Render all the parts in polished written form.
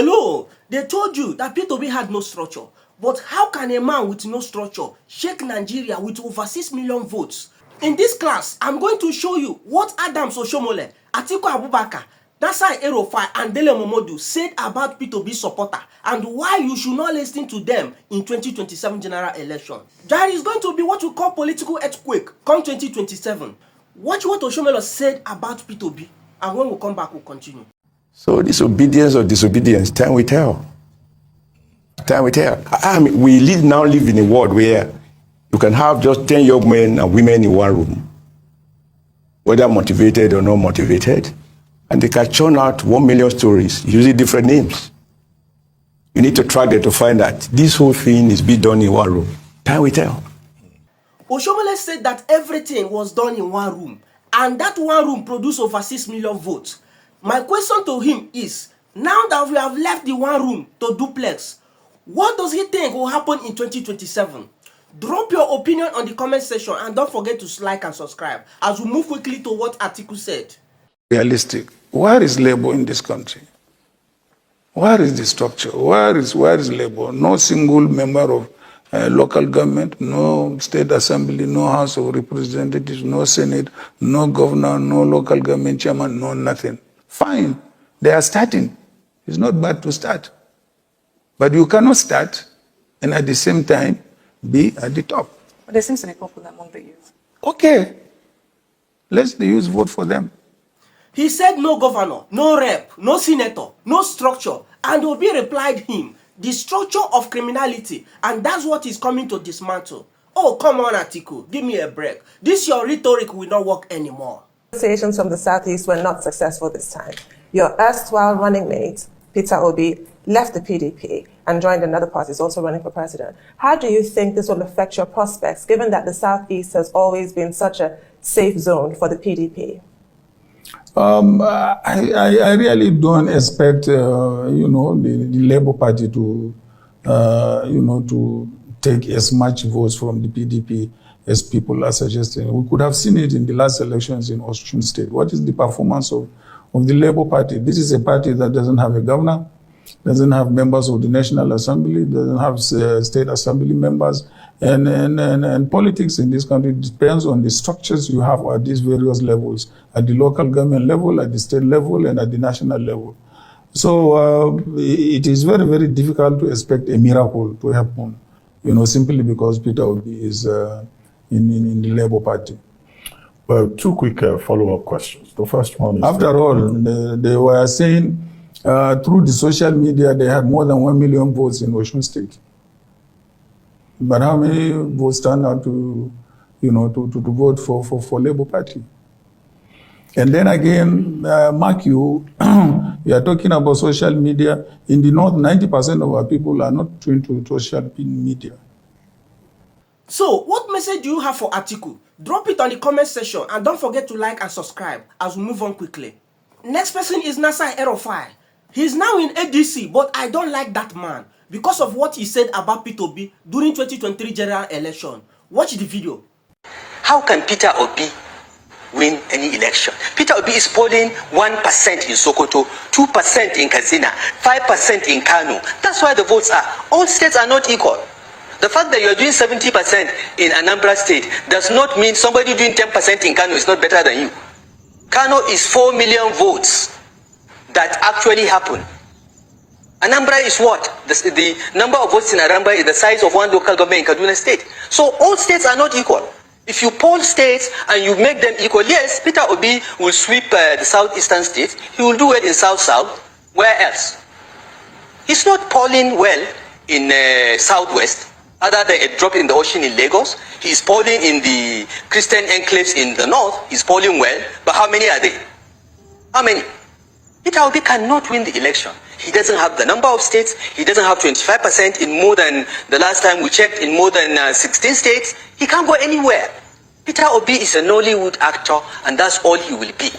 Hello, they told you that P2B had no structure. But how can a man with no structure shake Nigeria with over 6 million votes? In this class, I'm going to show you what Adams Oshomole, Atiku Abubakar, Nasir El-Rufai and Deluxe Modu said about P2B supporter and why you should not listen to them in 2027 general election. There is going to be what we call political earthquake come 2027. Watch what Oshomole said about P2B, and when we come back, we'll continue. So disobedience or disobedience, time will tell. Time will tell. I mean, we now live in a world where you can have just 10 young men and women in one room, whether motivated or not motivated, and they can churn out 1 million stories using different names. You need to track them to find that this whole thing is being done in one room. Time will tell. Oshomole said that everything was done in one room, and that one room produced over 6 million votes. My question to him is, now that we have left the one room to duplex, what does he think will happen in 2027? Drop your opinion on the comment section and don't forget to like and subscribe as we move quickly to what Atiku said. Realistic. Where is labor in this country? Where is the structure? Where is labor? No single member of local government, no state assembly, no House of Representatives, no Senate, no governor, no local government chairman, no nothing. Fine, they are starting. It's not bad to start. But you cannot start and at the same time be at the top. But there seems to be popular among the youth. Okay, let the youth vote for them. He said no governor, no rep, no senator, no structure, and Obi replied him, the structure of criminality, and that's what he's coming to dismantle. Oh, come on, Atiku, give me a break. This your rhetoric will not work anymore. Negotiations from the Southeast were not successful this time. Your erstwhile running mate, Peter Obi, left the PDP and joined another party, is also running for president. How do you think this will affect your prospects, given that the Southeast has always been such a safe zone for the PDP? I really don't expect, the Labour Party to, to take as much votes from the PDP as people are suggesting. We could have seen it in the last elections in Osun State. What is the performance of the Labour Party? This is a party that doesn't have a governor, doesn't have members of the National Assembly, doesn't have state assembly members, and politics in this country depends on the structures you have at these various levels, at the local government level, at the state level, and at the national level. So it is very, very difficult to expect a miracle to happen, simply because Peter Obi is in the Labour Party. Well, two quick follow-up questions. The first one is... After all, they were saying through the social media they had more than 1 million votes in Osun State. But how many votes turned out to vote for Labour Party? And then again, mark you, you are talking about social media. In the North, 90% of our people are not tuned to social media. So, what message do you have for Atiku? Drop it on the comment section and don't forget to like and subscribe as we move on quickly. Next person is Nasir El-Rufai. He's now in ADC, but I don't like that man because of what he said about P2B during 2023 general election. Watch the video. How can Peter Obi win any election? Peter Obi is polling 1% in Sokoto, 2% in Katsina, 5% in Kano. That's why the votes are. All states are not equal. The fact that you're doing 70% in Anambra State does not mean somebody doing 10% in Kano is not better than you. Kano is 4 million votes that actually happen. Anambra is what? The number of votes in Anambra is the size of one local government in Kaduna State. So all states are not equal. If you poll states and you make them equal, yes, Peter Obi will sweep the southeastern states. He will do it in South-South. Where else? He's not polling well in Southwest, other than a drop in the ocean in Lagos. He's polling in the Christian enclaves in the North. He's polling well. But how many are they? How many? Peter Obi cannot win the election. He doesn't have the number of states. He doesn't have 25% in more than, the last time we checked, in more than 16 states. He can't go anywhere. Peter Obi is a Nollywood actor, and that's all he will be.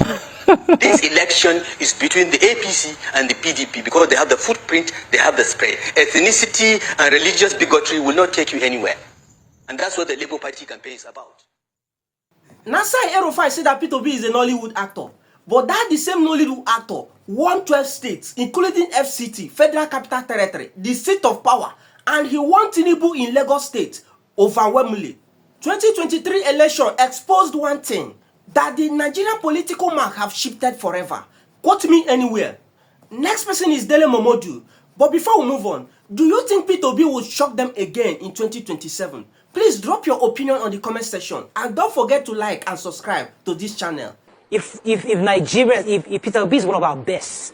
This election is between the APC and the PDP because they have the footprint, they have the spread. Ethnicity and religious bigotry will not take you anywhere. And that's what the Labour Party campaign is about. Nasir El-Rufai said that P2B is a Nollywood actor. But that the same Nollywood actor won 12 states, including FCT, Federal Capital Territory, the seat of power, and he won Tinubu in Lagos State overwhelmingly. 2023 election exposed one thing, that the Nigerian political map have shifted forever. Quote me anywhere. Next person is Deluxe Modu. But before we move on, do you think P2B will shock them again in 2027? Please drop your opinion on the comment section and don't forget to like and subscribe to this channel. If Nigeria, if Peter Obi is one of our best,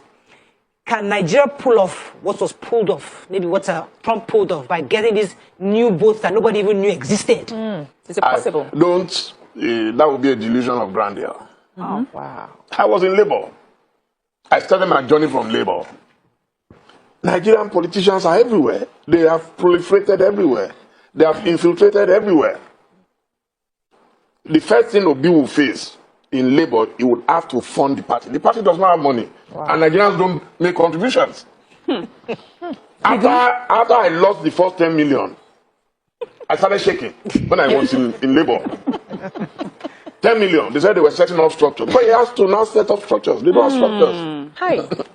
can Nigeria pull off what was pulled off, maybe what Trump pulled off by getting these new votes that nobody even knew existed? Is it possible? That would be a delusion of grandeur. Oh, wow. I was in Labour. I started my journey from Labour. Nigerian politicians are everywhere. They have proliferated everywhere. They have infiltrated everywhere. The first thing Obi will face in Labour, he would have to fund the party. The party does not have money. Wow. And Nigerians don't make contributions. After I lost the first 10 million, I started shaking when I was in Labour. 10 million. They said they were setting up structures. But he has to now set up structures. They don't have structures. Hi.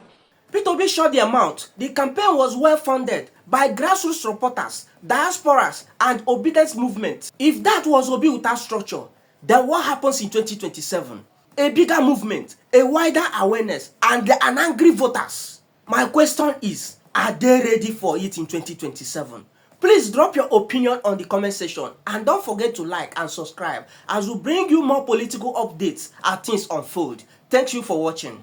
P2B shot the amount. The campaign was well funded by grassroots supporters, diasporas, and obedience movement. If that was Obi without structure, then what happens in 2027? A bigger movement, a wider awareness, and an angry voters. My question is, are they ready for it in 2027? Please drop your opinion on the comment section and don't forget to like and subscribe as we bring you more political updates as things unfold. Thank you for watching.